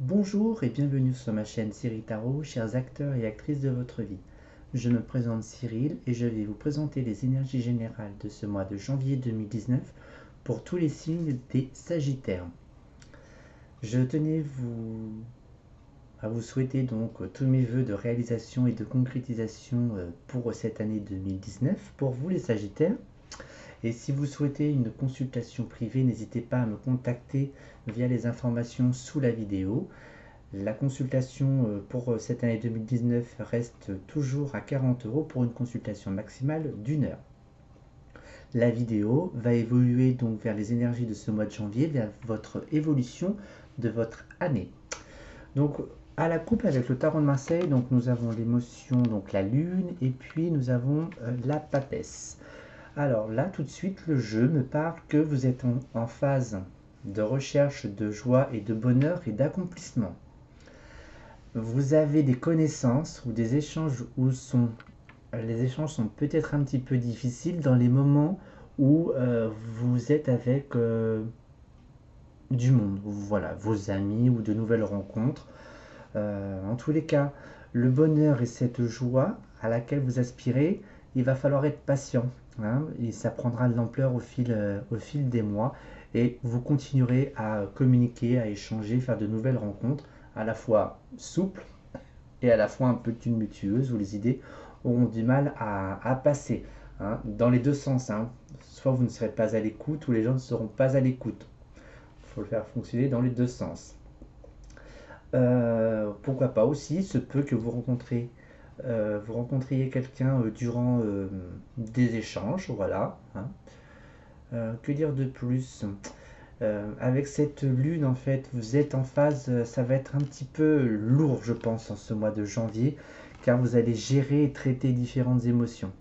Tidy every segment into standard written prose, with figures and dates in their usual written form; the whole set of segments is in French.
Bonjour et bienvenue sur ma chaîne Cyril Tarot, chers acteurs et actrices de votre vie. Je me présente Cyril et je vais vous présenter les énergies générales de ce mois de janvier 2019 pour tous les signes des Sagittaires. Je tenais à vous souhaiter donc tous mes vœux de réalisation et de concrétisation pour cette année 2019 pour vous les Sagittaires. Et si vous souhaitez une consultation privée, n'hésitez pas à me contacter via les informations sous la vidéo. La consultation pour cette année 2019 reste toujours à 40 € pour une consultation maximale d'1 heure. La vidéo va évoluer donc vers les énergies de ce mois de janvier, vers votre évolution de votre année. Donc à la coupe avec le tarot de Marseille, donc nous avons l'émotion, donc la lune, et puis nous avons la papesse. Alors là, tout de suite, le jeu me parle que vous êtes en phase de recherche de joie et de bonheur et d'accomplissement. Vous avez des connaissances ou des échanges où les échanges sont peut-être un petit peu difficiles dans les moments où vous êtes avec du monde, voilà, vos amis ou de nouvelles rencontres. En tous les cas, le bonheur et cette joie à laquelle vous aspirez, il va falloir être patient, hein, et ça prendra de l'ampleur au fil des mois et vous continuerez à communiquer, à échanger, faire de nouvelles rencontres à la fois souples et à la fois un peu tumultueuses où les idées auront du mal à passer, hein, dans les deux sens, hein. Soit vous ne serez pas à l'écoute ou les gens ne seront pas à l'écoute. Il faut le faire fonctionner dans les deux sens. Pourquoi pas aussi, se peut que vous rencontriez quelqu'un durant des échanges, voilà, hein. Que dire de plus? Avec cette lune, en fait, vous êtes en phase, ça va être un petit peu lourd, je pense, en ce mois de janvier, car vous allez gérer et traiter différentes émotions.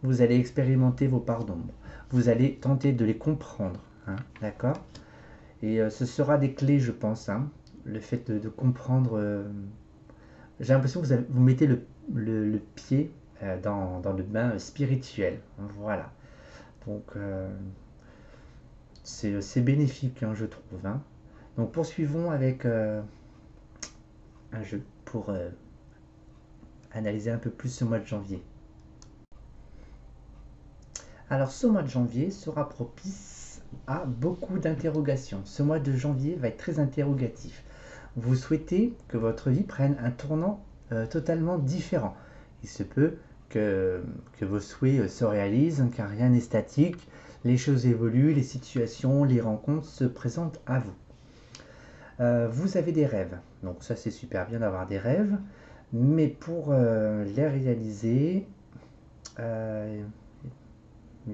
Vous allez expérimenter vos parts d'ombre. Vous allez tenter de les comprendre, hein, d'accord? Et ce sera des clés, je pense, hein, le fait de comprendre. J'ai l'impression que vous mettez le pied dans le bain spirituel. Voilà. Donc, c'est bénéfique, hein, je trouve, hein. Donc, poursuivons avec un jeu pour analyser un peu plus ce mois de janvier. Alors, ce mois de janvier sera propice à beaucoup d'interrogations. Ce mois de janvier va être très interrogatif. Vous souhaitez que votre vie prenne un tournant totalement différent. Il se peut que vos souhaits se réalisent, car rien n'est statique. Les choses évoluent, les situations, les rencontres se présentent à vous. Vous avez des rêves, donc ça c'est super bien d'avoir des rêves, mais pour les réaliser, il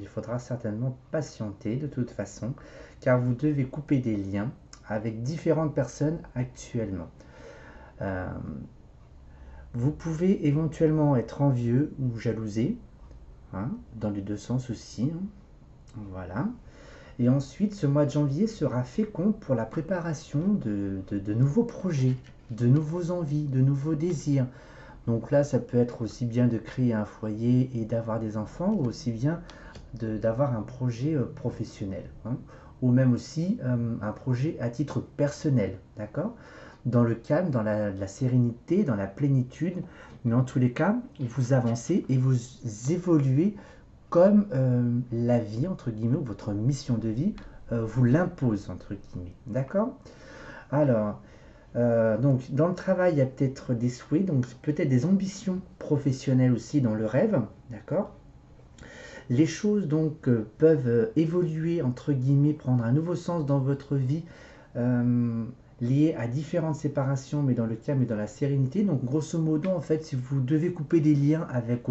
faudra certainement patienter de toute façon, car vous devez couper des liens avec différentes personnes actuellement. Vous pouvez éventuellement être envieux ou jalousé, hein, dans les deux sens aussi, hein. Voilà. Et ensuite, ce mois de janvier sera fécond pour la préparation de nouveaux projets, de nouveaux envies, de nouveaux désirs. Donc là, ça peut être aussi bien de créer un foyer et d'avoir des enfants, ou aussi bien d'avoir un projet professionnel, hein, ou même aussi un projet à titre personnel, d'accord? Dans le calme, dans la sérénité, dans la plénitude, mais en tous les cas, vous avancez et vous évoluez comme la vie, entre guillemets, ou votre mission de vie vous l'impose, entre guillemets, d'accord? Alors, donc dans le travail, il y a peut-être des souhaits, donc peut-être des ambitions professionnelles aussi dans le rêve, d'accord? Les choses donc peuvent évoluer, entre guillemets, prendre un nouveau sens dans votre vie, liées à différentes séparations, mais dans le calme et dans la sérénité. Donc grosso modo, en fait, si vous devez couper des liens avec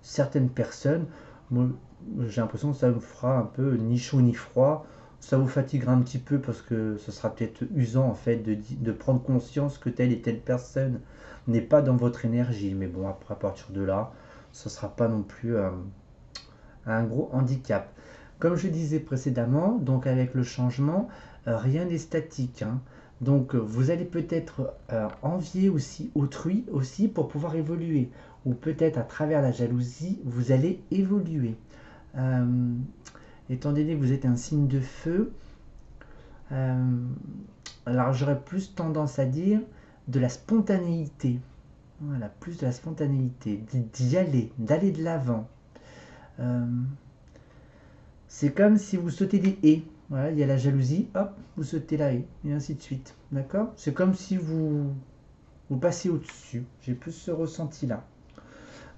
certaines personnes, moi, j'ai l'impression que ça vous fera un peu ni chaud ni froid. Ça vous fatiguera un petit peu parce que ce sera peut-être usant en fait de prendre conscience que telle et telle personne n'est pas dans votre énergie. Mais bon, après, à partir de là, ce ne sera pas non plus un gros handicap. Comme je disais précédemment, donc avec le changement, rien n'est statique, hein. Donc vous allez peut-être envier aussi autrui aussi pour pouvoir évoluer. Ou peut-être à travers la jalousie, vous allez évoluer. Euh, Étant donné que vous êtes un signe de feu, Alors j'aurais plus tendance à dire de la spontanéité. Voilà, plus de la spontanéité, d'y aller, d'aller de l'avant. Euh, c'est comme si vous sautez des haies. Voilà, il y a la jalousie, hop, vous sautez la haie, et ainsi de suite. D'accord? C'est comme si vous passez au-dessus. J'ai plus ce ressenti-là.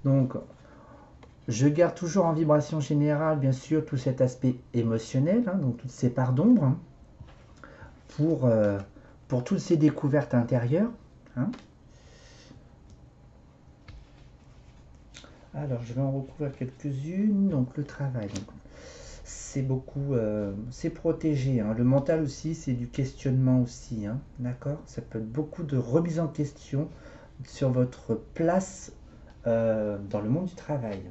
Donc, je garde toujours en vibration générale, bien sûr, tout cet aspect émotionnel, hein, donc toutes ces parts d'ombre, hein, pour, euh, pour toutes ces découvertes intérieures. Hein. Alors, je vais en recouvrir quelques-unes. Donc, le travail. C'est beaucoup, c'est protégé. Hein. Le mental aussi, c'est du questionnement aussi. Hein. D'accord? Ça peut être beaucoup de remise en question sur votre place dans le monde du travail.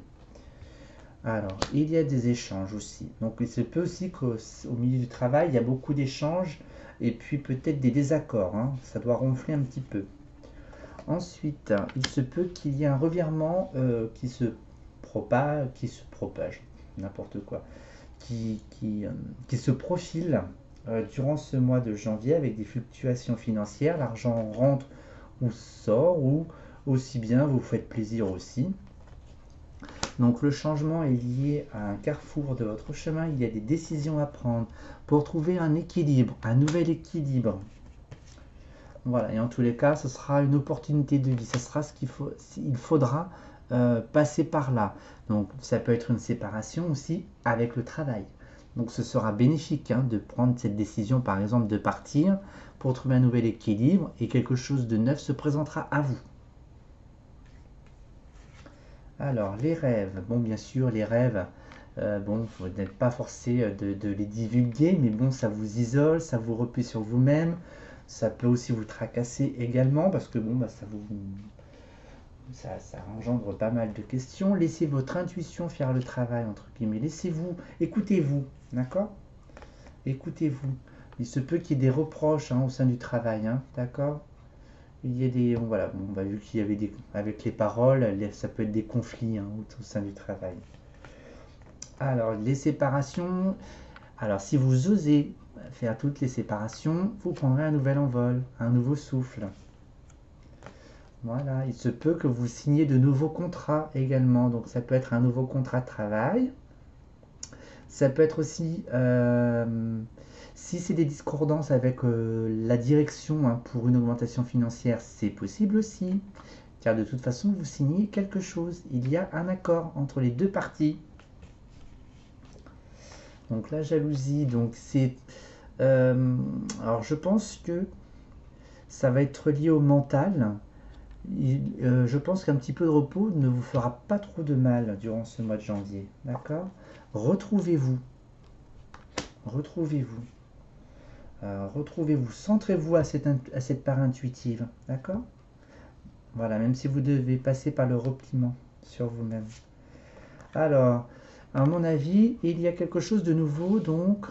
Alors, il y a des échanges aussi. Donc, il se peut aussi qu'au milieu du travail, il y a beaucoup d'échanges et puis peut-être des désaccords. Hein. Ça doit ronfler un petit peu. Ensuite, il se peut qu'il y ait un revirement qui se propage, n'importe quoi, qui se profile durant ce mois de janvier avec des fluctuations financières. L'argent rentre ou sort, ou aussi bien vous faites plaisir aussi. Donc le changement est lié à un carrefour de votre chemin. Il y a des décisions à prendre pour trouver un équilibre, un nouvel équilibre. Voilà, et en tous les cas, ce sera une opportunité de vie. Ce sera ce qu'il faut, il faudra passer par là. Donc, ça peut être une séparation aussi avec le travail. Donc, ce sera bénéfique hein, de prendre cette décision, par exemple, de partir pour trouver un nouvel équilibre et quelque chose de neuf se présentera à vous. Alors, les rêves. Bon, bien sûr, les rêves, bon, vous n'êtes pas forcé de les divulguer, mais bon, ça vous isole, ça vous replie sur vous-même. Ça peut aussi vous tracasser également parce que bon, bah, ça engendre pas mal de questions. Laissez votre intuition faire le travail, entre guillemets. Laissez-vous, écoutez-vous, d'accord? Écoutez-vous. Il se peut qu'il y ait des reproches hein, au sein du travail, hein, d'accord? Il y a des, voilà, bon, bah, vu qu'il y avait des, avec les paroles, ça peut être des conflits hein, au sein du travail. Alors, les séparations. Alors, si vous osez faire toutes les séparations, vous prendrez un nouvel envol, un nouveau souffle. Voilà, il se peut que vous signiez de nouveaux contrats également. Donc, ça peut être un nouveau contrat de travail. Ça peut être aussi, si c'est des discordances avec la direction hein, pour une augmentation financière, c'est possible aussi. Car de toute façon, vous signez quelque chose. Il y a un accord entre les deux parties. Donc, la jalousie, donc c'est. Alors, je pense que ça va être lié au mental. Je pense qu'un petit peu de repos ne vous fera pas trop de mal durant ce mois de janvier. D'accord? Retrouvez-vous. Retrouvez-vous. Retrouvez-vous. Centrez-vous à cette part intuitive. D'accord? Voilà, même si vous devez passer par le repliement sur vous-même. Alors, à mon avis, il y a quelque chose de nouveau. Donc,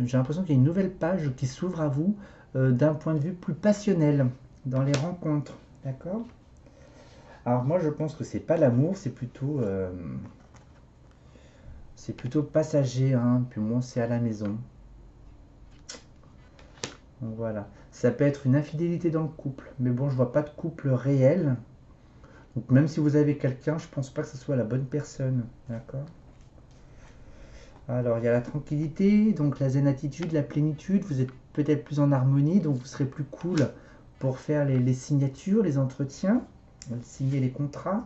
j'ai l'impression qu'il y a une nouvelle page qui s'ouvre à vous d'un point de vue plus passionnel dans les rencontres. D'accord? Alors moi je pense que c'est pas l'amour, c'est plutôt passager, hein, puis moi c'est à la maison. Donc voilà. Ça peut être une infidélité dans le couple, mais bon je vois pas de couple réel. Donc même si vous avez quelqu'un, je pense pas que ce soit la bonne personne. D'accord? Alors il y a la tranquillité, donc la zen attitude, la plénitude, vous êtes peut-être plus en harmonie, donc vous serez plus cool pour faire les signatures, les entretiens, signer les contrats.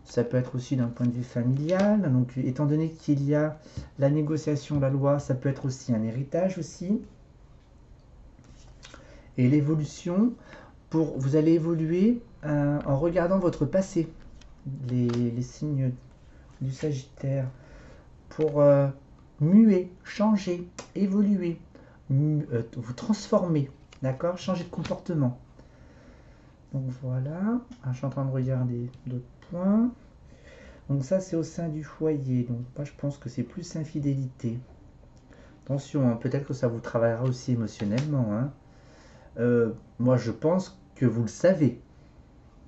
Ça peut être aussi d'un point de vue familial. Donc, étant donné qu'il y a la négociation, la loi, ça peut être aussi un héritage aussi. Et l'évolution, vous allez évoluer en regardant votre passé, les signes du Sagittaire, pour muer, changer, évoluer, vous transformer, d'accord? Changer de comportement. Donc voilà, je suis en train de regarder d'autres points. Donc ça c'est au sein du foyer, donc moi je pense que c'est plus infidélité. Attention, hein, peut-être que ça vous travaillera aussi émotionnellement. Hein. Moi je pense que vous le savez.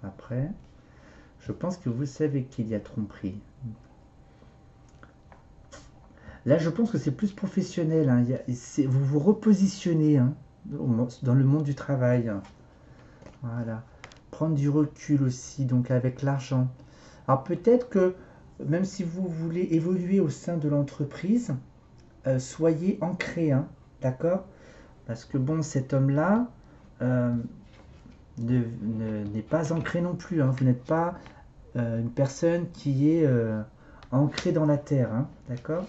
Après, je pense que vous savez qu'il y a tromperie. Là je pense que c'est plus professionnel, hein. Vous vous repositionnez. Hein. dans le monde du travail. Voilà. Prendre du recul aussi, donc avec l'argent. Alors peut-être que même si vous voulez évoluer au sein de l'entreprise, soyez ancré, hein, d'accord? Parce que bon, cet homme-là euh, n'est pas ancré non plus, hein. Vous n'êtes pas une personne qui est ancrée dans la terre, hein, d'accord?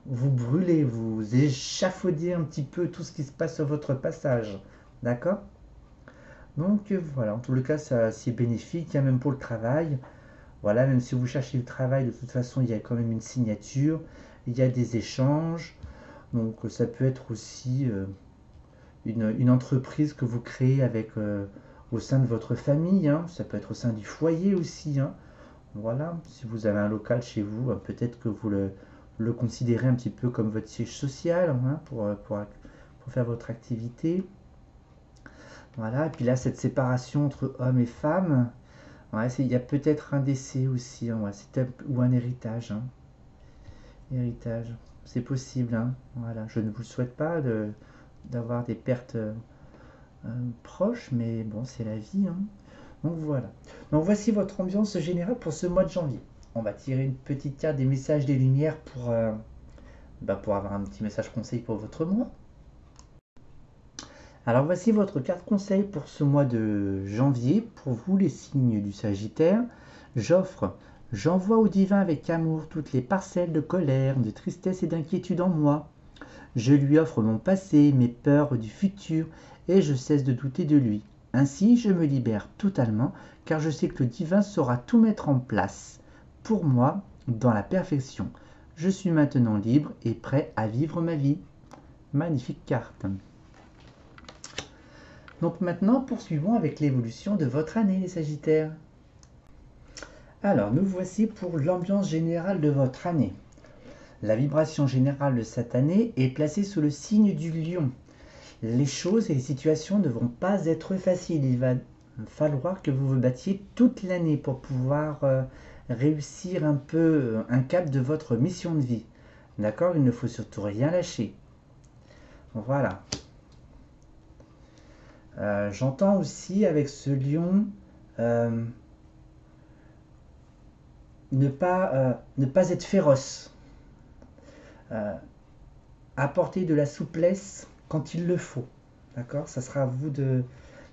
Vous brûlez, vous échafaudez un petit peu tout ce qui se passe sur votre passage, d'accord? Donc voilà, en tout le cas, ça c'est bénéfique, hein, même pour le travail. Voilà, même si vous cherchez le travail, de toute façon, il y a quand même une signature, il y a des échanges. Donc ça peut être aussi une entreprise que vous créez avec au sein de votre famille, hein. Ça peut être au sein du foyer aussi, hein. Voilà, si vous avez un local chez vous, peut-être que vous le considérez un petit peu comme votre siège social, hein, pour faire votre activité. Voilà, et puis là, cette séparation entre hommes et femmes, ouais, il y a peut-être un décès aussi, hein, ouais, ou un héritage, hein. Héritage, c'est possible, hein. Voilà, je ne vous souhaite pas d'avoir des pertes proches, mais bon, c'est la vie, hein. Donc voilà. Donc voici votre ambiance générale pour ce mois de janvier. On va tirer une petite carte des messages des lumières pour avoir un petit message conseil pour votre mois. Alors voici votre carte conseil pour ce mois de janvier. Pour vous, les signes du Sagittaire, j'envoie au divin avec amour toutes les parcelles de colère, de tristesse et d'inquiétude en moi. Je lui offre mon passé, mes peurs du futur, et je cesse de douter de lui. Ainsi, je me libère totalement, car je sais que le divin saura tout mettre en place pour moi dans la perfection. Je suis maintenant libre et prêt à vivre ma vie. Magnifique carte. Donc maintenant, poursuivons avec l'évolution de votre année, les Sagittaires. Alors, nous voici pour l'ambiance générale de votre année. La vibration générale de cette année est placée sous le signe du lion. Les choses et les situations ne vont pas être faciles. Il va falloir que vous vous battiez toute l'année pour pouvoir réussir un peu un cap de votre mission de vie. D'accord? Il ne faut surtout rien lâcher. Voilà. J'entends aussi avec ce lion euh, ne pas être féroce. Euh, Apporter de la souplesse quand il le faut. D'accord? Ça sera à vous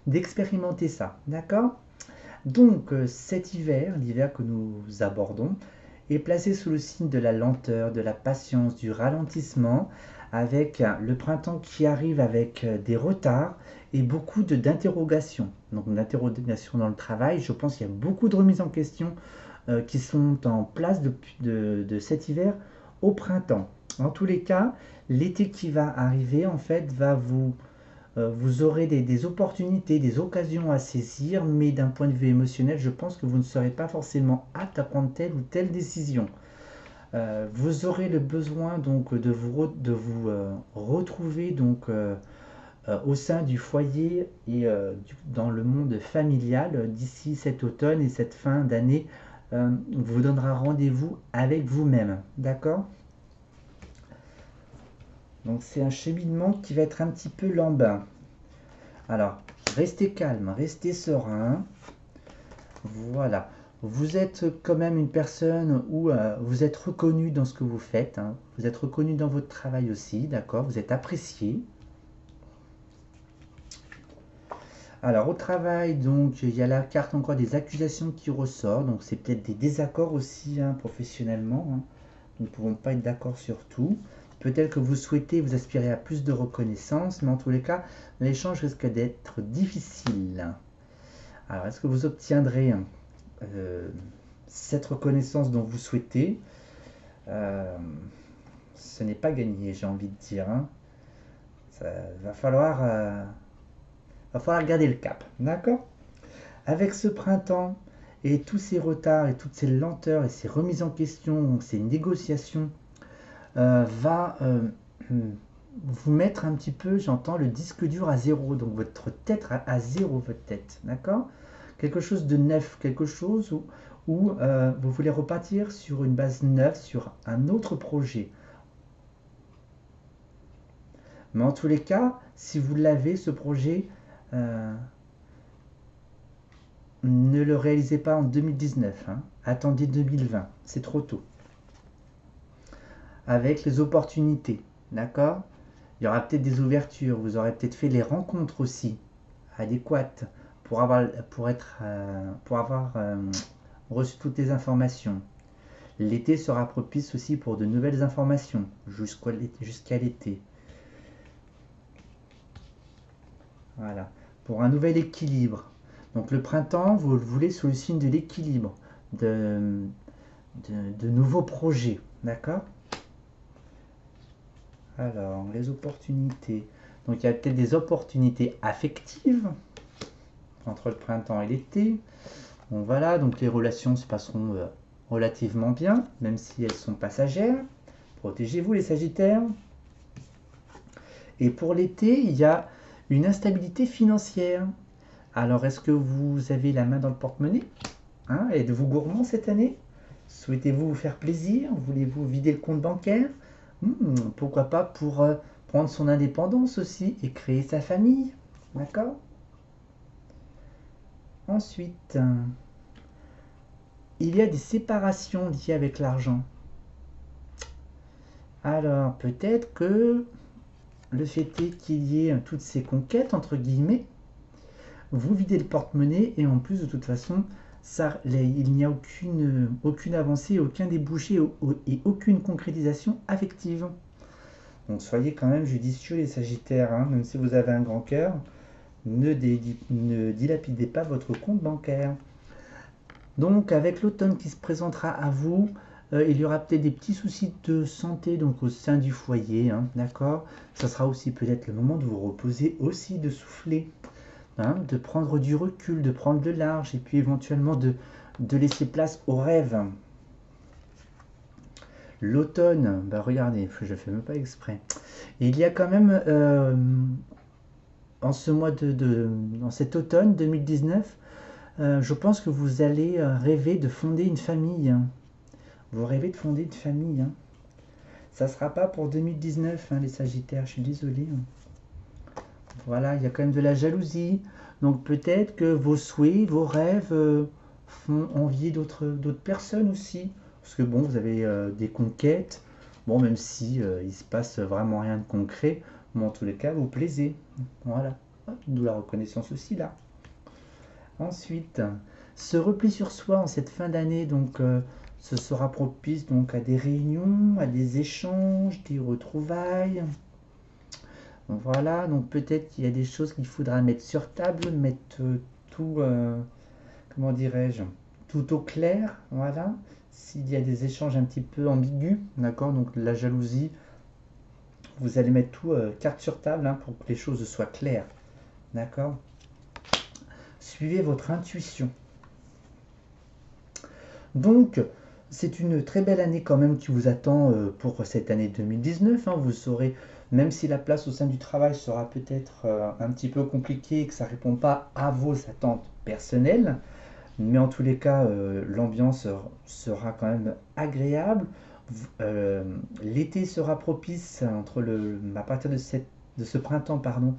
d'expérimenter ça. D'accord? Donc cet hiver, l'hiver que nous abordons, est placé sous le signe de la lenteur, de la patience, du ralentissement, avec le printemps qui arrive avec des retards et beaucoup d'interrogations. Donc d'interrogations dans le travail, je pense qu'il y a beaucoup de remises en question qui sont en place de cet hiver au printemps. En tous les cas, l'été qui va arriver, en fait, vous aurez des opportunités, des occasions à saisir, mais d'un point de vue émotionnel, je pense que vous ne serez pas forcément apte à prendre telle ou telle décision. Vous aurez le besoin donc de vous retrouver donc au sein du foyer et dans le monde familial d'ici cet automne et cette fin d'année vous donnera rendez-vous avec vous-même, d'accord? Donc c'est un cheminement qui va être un petit peu lambin. Alors, restez calme, restez serein. Voilà. Vous êtes quand même une personne où vous êtes reconnu dans ce que vous faites, hein. Vous êtes reconnu dans votre travail aussi, d'accord? Vous êtes apprécié. Alors au travail, donc il y a la carte encore des accusations qui ressort, donc c'est peut-être des désaccords aussi, hein, professionnellement, hein. Nous ne pouvons pas être d'accord sur tout. Peut-être que vous souhaitez, vous aspirez à plus de reconnaissance, mais en tous les cas, l'échange risque d'être difficile. Alors, est-ce que vous obtiendrez euh, cette reconnaissance dont vous souhaitez? Euh, Ce n'est pas gagné, j'ai envie de dire, hein. Ça va falloir garder le cap, d'accord? Avec ce printemps et tous ces retards et toutes ces lenteurs et ces remises en question, ces négociations, va vous mettre un petit peu, j'entends, le disque dur à zéro, donc votre tête à zéro, votre tête, d'accord? Quelque chose de neuf, quelque chose où vous voulez repartir sur une base neuve, sur un autre projet. Mais en tous les cas, si vous l'avez, ce projet, ne le réalisez pas en 2019, hein. Attendez 2020, c'est trop tôt. Avec les opportunités, d'accord? Il y aura peut-être des ouvertures, vous aurez peut-être fait les rencontres aussi adéquates pour avoir reçu toutes les informations. L'été sera propice aussi pour de nouvelles informations jusqu'à l'été. Voilà, pour un nouvel équilibre. Donc le printemps, vous le voulez sous le signe de l'équilibre, de nouveaux projets, d'accord? Alors, les opportunités. Donc il y a peut-être des opportunités affectives entre le printemps et l'été. Bon voilà, donc les relations se passeront relativement bien, même si elles sont passagères. Protégez-vous les Sagittaires. Et pour l'été, il y a une instabilité financière. Alors, est-ce que vous avez la main dans le porte-monnaie, hein? Êtes-vous gourmand cette année? Souhaitez-vous vous faire plaisir? Voulez-vous vider le compte bancaire? Pourquoi pas pour prendre son indépendance aussi et créer sa famille? D'accord? Ensuite, il y a des séparations liées avec l'argent. Alors, peut-être que le fait est qu'il y ait toutes ces conquêtes, entre guillemets, vous videz le porte-monnaie et en plus, de toute façon, il n'y a aucune avancée, aucun débouché et aucune concrétisation affective. Donc soyez quand même judicieux les Sagittaires, hein, même si vous avez un grand cœur, ne dilapidez pas votre compte bancaire. Donc avec l'automne qui se présentera à vous, il y aura peut-être des petits soucis de santé donc au sein du foyer, hein, d'accord? Ça sera aussi peut-être le moment de vous reposer aussi, de souffler, hein, de prendre du recul, de prendre de large et puis éventuellement de laisser place aux rêves. L'automne, bah regardez, je fais même pas exprès. Il y a quand même en ce dans cet automne 2019, je pense que vous allez rêver de fonder une famille, hein. Vous rêvez de fonder une famille, hein. Ça sera pas pour 2019, hein, les Sagittaires, je suis désolé, hein. Voilà, il y a quand même de la jalousie. Donc peut-être que vos souhaits, vos rêves font envier d'autres personnes aussi. Parce que bon, vous avez des conquêtes. Bon, même si il se passe vraiment rien de concret, mais en tous les cas, vous plaisez. Voilà. D'où la reconnaissance aussi là. Ensuite, ce repli sur soi en cette fin d'année, donc ce sera propice donc à des réunions, à des échanges, des retrouvailles. Voilà, donc peut-être qu'il y a des choses qu'il faudra mettre sur table, mettre tout, comment dirais-je, tout au clair, voilà. S'il y a des échanges un petit peu ambigus, d'accord, donc la jalousie, vous allez mettre tout carte sur table, hein, pour que les choses soient claires, d'accord. Suivez votre intuition. Donc, c'est une très belle année quand même qui vous attend pour cette année 2019, hein. Vous saurez, même si la place au sein du travail sera peut-être un petit peu compliquée et que ça ne répond pas à vos attentes personnelles, mais en tous les cas, l'ambiance sera quand même agréable. L'été sera propice à partir de ce printemps, pardon.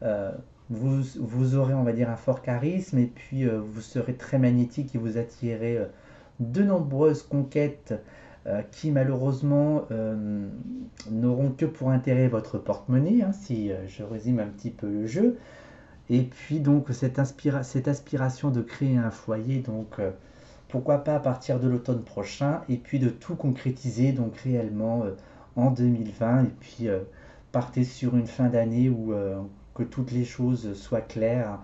Euh, vous aurez, on va dire, un fort charisme et puis vous serez très magnétique et vous attirez de nombreuses conquêtes qui malheureusement n'auront que pour intérêt votre porte-monnaie, hein, si je résume un petit peu le jeu. Et puis donc cette aspiration de créer un foyer, donc pourquoi pas à partir de l'automne prochain, et puis de tout concrétiser donc réellement en 2020, et puis partez sur une fin d'année où que toutes les choses soient claires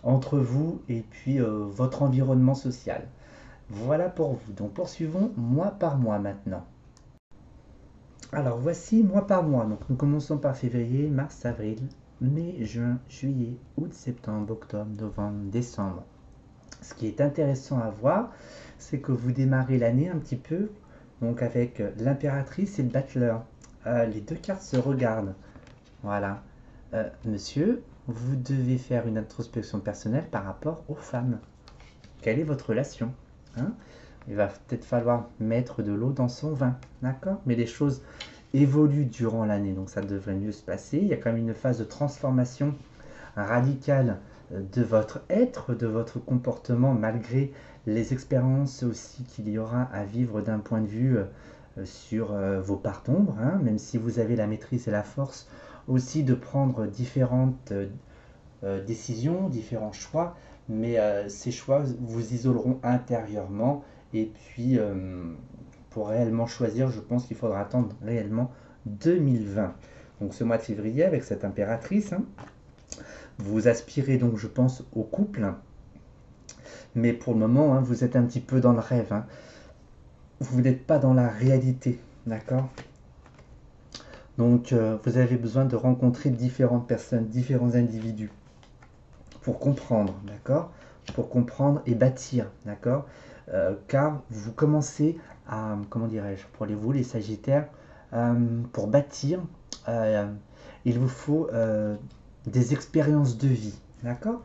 entre vous et puis votre environnement social. Voilà pour vous. Donc poursuivons mois par mois maintenant. Alors voici mois par mois. Donc nous commençons par février, mars, avril, mai, juin, juillet, août, septembre, octobre, novembre, décembre. Ce qui est intéressant à voir, c'est que vous démarrez l'année un petit peu donc avec l'impératrice et le battleur. Les deux cartes se regardent. Voilà. Monsieur, vous devez faire une introspection personnelle par rapport aux femmes. Quelle est votre relation, hein? Il va peut-être falloir mettre de l'eau dans son vin, d'accord? Mais les choses évolue durant l'année, donc ça devrait mieux se passer. Il y a quand même une phase de transformation radicale de votre être, de votre comportement, malgré les expériences aussi qu'il y aura à vivre d'un point de vue sur vos parts d'ombre, hein, même si vous avez la maîtrise et la force aussi de prendre différentes décisions, différents choix, mais ces choix vous isoleront intérieurement. Et puis, pour réellement choisir, je pense qu'il faudra attendre réellement 2020. Donc ce mois de février, avec cette impératrice, hein, vous aspirez donc, je pense, au couple, hein, mais pour le moment, hein, vous êtes un petit peu dans le rêve. Hein. Vous n'êtes pas dans la réalité, d'accord? Donc, vous avez besoin de rencontrer différentes personnes, différents individus pour comprendre, d'accord? Pour comprendre et bâtir, d'accord? Car vous commencez à, comment dirais-je, pour vous les Sagittaires, pour bâtir, euh, il vous faut des expériences de vie, d'accord?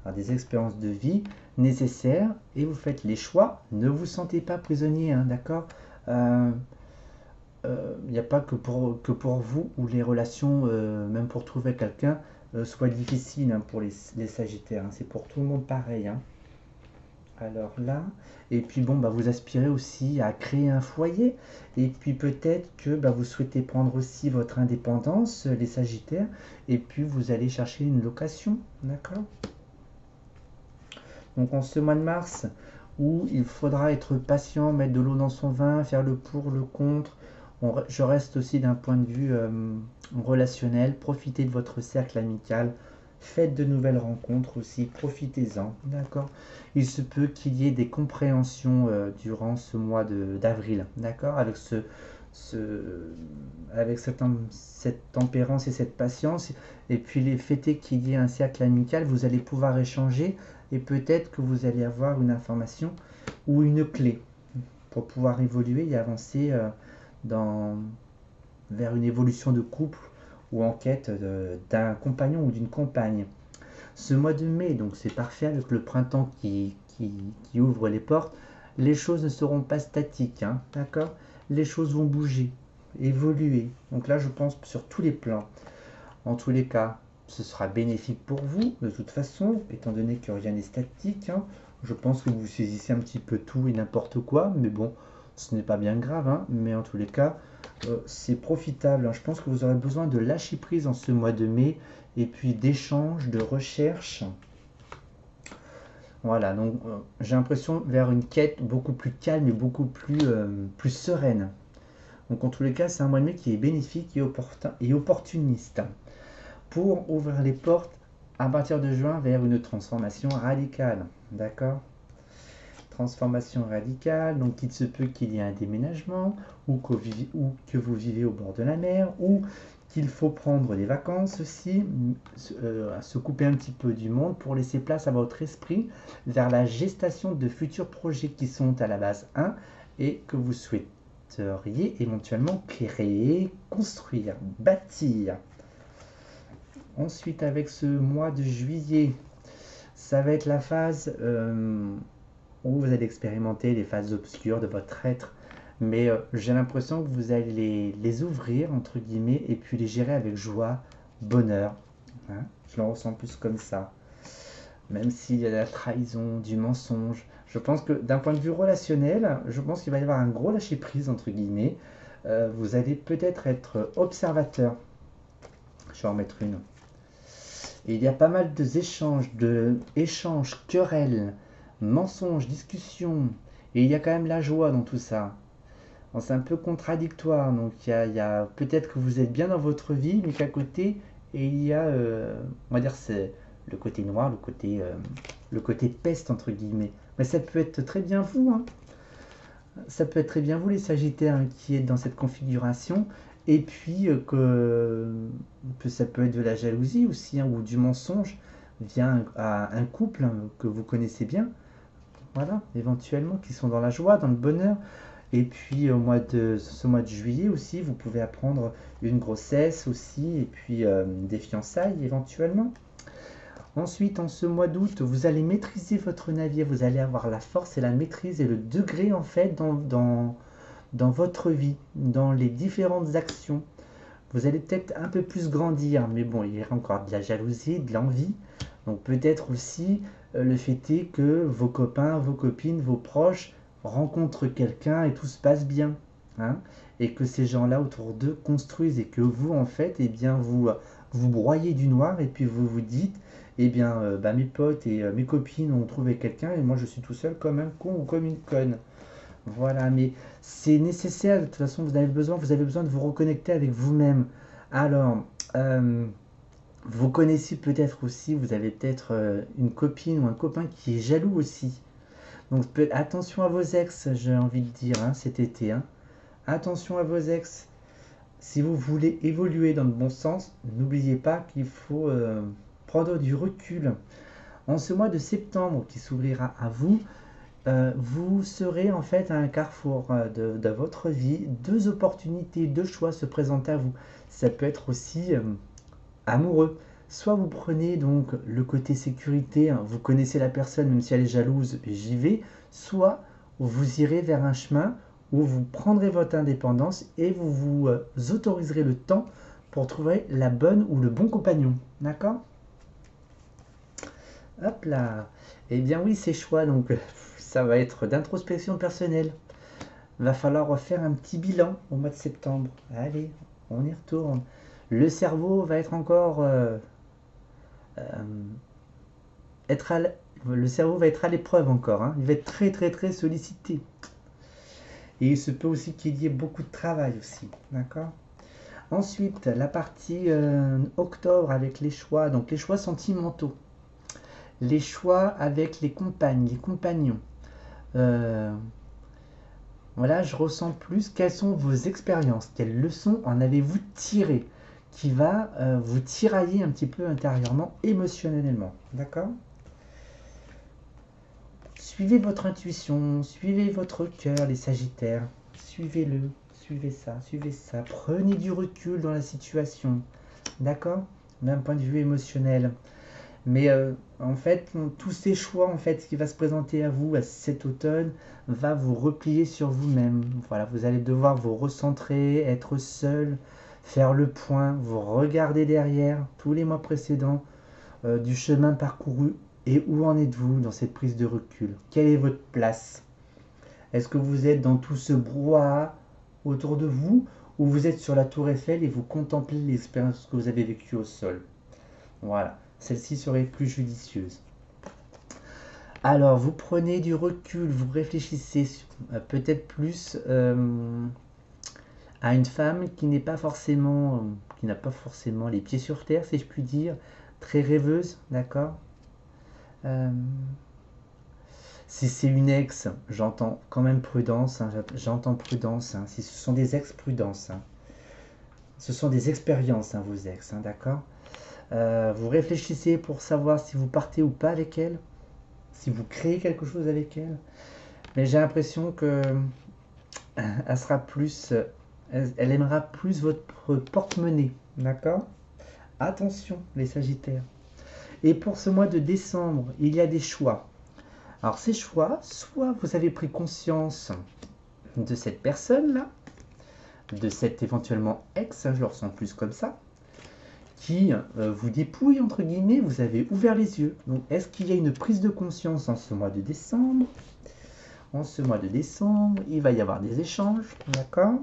Alors, des expériences de vie nécessaires et vous faites les choix. Ne vous sentez pas prisonnier, hein, d'accord? Il n'y a pas que pour vous où les relations, même pour trouver quelqu'un, soient difficiles, hein, pour les Sagittaires. Hein. C'est pour tout le monde pareil. Hein. Alors là, et puis bon, bah, vous aspirez aussi à créer un foyer. Et puis peut-être que bah, vous souhaitez prendre aussi votre indépendance, les Sagittaires. Et puis vous allez chercher une location. D'accord? Donc en ce mois de mars, où il faudra être patient, mettre de l'eau dans son vin, faire le pour, le contre. Je reste aussi d'un point de vue relationnel. Profitez de votre cercle amical. Faites de nouvelles rencontres aussi. Profitez-en. D'accord? Il se peut qu'il y ait des compréhensions durant ce mois d'avril. D'accord? Avec cette tempérance et cette patience. Et puis les fêter qu'il y ait un cercle amical. Vous allez pouvoir échanger. Et peut-être que vous allez avoir une information ou une clé pour pouvoir évoluer et avancer vers une évolution de couple ou en quête d'un compagnon ou d'une compagne. Ce mois de mai, donc c'est parfait avec le printemps qui ouvre les portes, les choses ne seront pas statiques, hein, d'accord? Les choses vont bouger, évoluer. Donc là, je pense sur tous les plans. En tous les cas, ce sera bénéfique pour vous, de toute façon, étant donné que rien n'est statique. Hein. Je pense que vous saisissez un petit peu tout et n'importe quoi, mais bon, ce n'est pas bien grave. Hein. Mais en tous les cas, c'est profitable. Hein. Je pense que vous aurez besoin de lâcher prise en ce mois de mai, et puis d'échanges, de recherche. Voilà, donc j'ai l'impression vers une quête beaucoup plus calme et beaucoup plus sereine. Donc en tous les cas, c'est un mois de mai qui est bénéfique et opportuniste pour ouvrir les portes à partir de juin vers une transformation radicale. D'accord? Transformation radicale, donc il se peut qu'il y ait un déménagement, ou que vous vivez au bord de la mer, ou qu'il faut prendre des vacances aussi, se couper un petit peu du monde pour laisser place à votre esprit vers la gestation de futurs projets qui sont à la base 1 et que vous souhaiteriez éventuellement créer, construire, bâtir. Ensuite, avec ce mois de juillet, ça va être la phase où vous allez expérimenter les phases obscures de votre être. Mais j'ai l'impression que vous allez les ouvrir, entre guillemets, et puis les gérer avec joie, bonheur. Hein, je le ressens plus comme ça. Même s'il y a de la trahison, du mensonge. Je pense que d'un point de vue relationnel, je pense qu'il va y avoir un gros lâcher-prise, entre guillemets. Vous allez peut-être être observateur. Je vais en mettre une. Et il y a pas mal d'échanges, querelles, mensonges, discussions. Et il y a quand même la joie dans tout ça. Bon, c'est un peu contradictoire. Donc il y a peut-être que vous êtes bien dans votre vie, mais qu'à côté, et il y a, on va dire, c'est le côté noir, le côté peste, entre guillemets. Mais ça peut être très bien vous. Hein. Ça peut être très bien vous, les Sagittaires, hein, qui êtes dans cette configuration. Et puis que ça peut être de la jalousie aussi, hein, ou du mensonge vient à un couple, hein, que vous connaissez bien, voilà, éventuellement, qui sont dans la joie, dans le bonheur. Et puis ce mois de juillet aussi, vous pouvez apprendre une grossesse aussi, et puis des fiançailles éventuellement. Ensuite, en ce mois d'août, vous allez maîtriser votre navire, vous allez avoir la force et la maîtrise et le degré en fait dans votre vie, dans les différentes actions. Vous allez peut-être un peu plus grandir, mais bon, il y aura encore de la jalousie, de l'envie. Donc peut-être aussi le fait est que vos copains, vos copines, vos proches rencontrent quelqu'un et tout se passe bien. Hein, et que ces gens-là autour d'eux construisent et que vous, en fait, eh bien, vous broyez du noir et puis vous vous dites, eh bien, bah, mes potes et mes copines ont trouvé quelqu'un et moi je suis tout seul comme un con ou comme une conne. Voilà, mais c'est nécessaire, de toute façon, vous avez besoin de vous reconnecter avec vous-même. Alors, euh, vous connaissez peut-être aussi, vous avez peut-être une copine ou un copain qui est jaloux aussi. Donc, attention à vos ex, j'ai envie de dire, hein, cet été. Hein. Attention à vos ex. Si vous voulez évoluer dans le bon sens, n'oubliez pas qu'il faut prendre du recul. En ce mois de septembre qui s'ouvrira à vous, vous serez en fait à un carrefour de votre vie. Deux opportunités, deux choix se présentent à vous. Ça peut être aussi amoureux. Soit vous prenez donc le côté sécurité, hein, vous connaissez la personne même si elle est jalouse, j'y vais. Soit vous irez vers un chemin où vous prendrez votre indépendance et vous vous autoriserez le temps pour trouver la bonne ou le bon compagnon. D'accord? Hop là. Eh bien oui, ces choix, donc ça va être d'introspection personnelle. Va falloir refaire un petit bilan au mois de septembre. Allez, on y retourne. Le cerveau va être encore euh, être à le cerveau va être à l'épreuve encore. Hein. Il va être très très très sollicité. Et il se peut aussi qu'il y ait beaucoup de travail aussi. D'accord? Ensuite, la partie octobre avec les choix. Donc les choix sentimentaux. Les choix avec les compagnes, les compagnons. Euh, voilà, je ressens plus quelles sont vos expériences, quelles leçons en avez-vous tiré qui va vous tirailler un petit peu intérieurement, émotionnellement. D'accord? Suivez votre intuition, suivez votre cœur, les Sagittaires. Suivez-le, suivez ça, suivez ça. Prenez du recul dans la situation. D'accord? D'un point de vue émotionnel. Mais en fait, tous ces choix, en fait, ce qui va se présenter à vous cet automne, va vous replier sur vous-même. Voilà, vous allez devoir vous recentrer, être seul, faire le point, vous regarder derrière tous les mois précédents du chemin parcouru et où en êtes-vous dans cette prise de recul? Quelle est votre place? Est-ce que vous êtes dans tout ce brouhaha autour de vous ou vous êtes sur la tour Eiffel et vous contemplez l'expérience que vous avez vécue au sol? Voilà, celle-ci serait plus judicieuse. Alors, vous prenez du recul, vous réfléchissez peut-être plus à une femme qui n'est pas forcément, qui n'a pas forcément les pieds sur terre, si je puis dire, très rêveuse, d'accord. Euh, Si c'est une ex, j'entends quand même prudence, hein, j'entends prudence. Hein, si ce sont des ex, prudence. Hein. Ce sont des expériences, hein, vos ex, hein, d'accord. Vous réfléchissez pour savoir si vous partez ou pas avec elle, si vous créez quelque chose avec elle. Mais j'ai l'impression que elle sera plus, elle aimera plus votre porte-monnaie, d'accord. Attention, les Sagittaires. Et pour ce mois de décembre, il y a des choix. Alors ces choix, soit vous avez pris conscience de cette personne-là, de cet éventuellement ex, je le ressens plus comme ça, qui vous dépouille, entre guillemets, vous avez ouvert les yeux. Donc est-ce qu'il y a une prise de conscience en ce mois de décembre? En ce mois de décembre, il va y avoir des échanges, d'accord.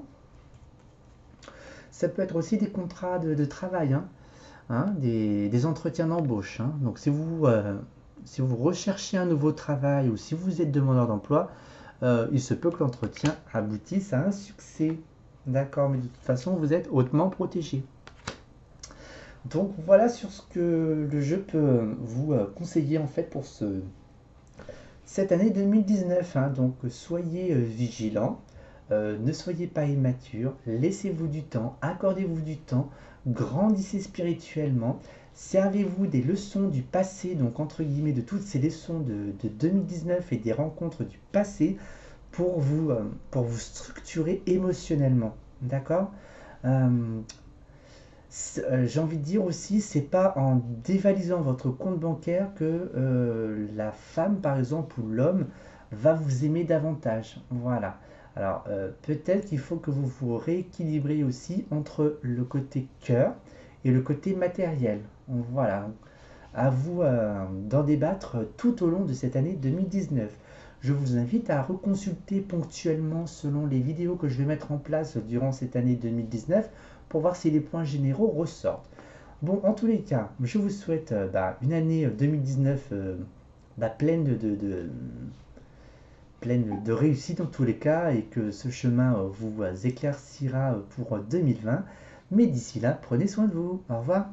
Ça peut être aussi des contrats de travail, hein, des entretiens d'embauche. Hein. Donc si vous recherchez un nouveau travail ou si vous êtes demandeur d'emploi, il se peut que l'entretien aboutisse à un succès. D'accord, mais de toute façon, vous êtes hautement protégé. Donc voilà sur ce que le jeu peut vous conseiller en fait pour cette année 2019. Hein. Donc soyez vigilants, ne soyez pas immatures, laissez-vous du temps, accordez-vous du temps, grandissez spirituellement. Servez-vous des leçons du passé, donc entre guillemets de toutes ces leçons de 2019 et des rencontres du passé pour vous structurer émotionnellement. D'accord. J'ai envie de dire aussi, c'est pas en dévalisant votre compte bancaire que la femme, par exemple, ou l'homme va vous aimer davantage. Voilà. Alors, peut-être qu'il faut que vous vous rééquilibrez aussi entre le côté cœur et le côté matériel. Voilà, à vous d'en débattre tout au long de cette année 2019. Je vous invite à reconsulter ponctuellement selon les vidéos que je vais mettre en place durant cette année 2019 pour voir si les points généraux ressortent. Bon, en tous les cas, je vous souhaite une année 2019 pleine pleine de réussite dans tous les cas et que ce chemin vous éclaircira pour 2020. Mais d'ici là, prenez soin de vous. Au revoir.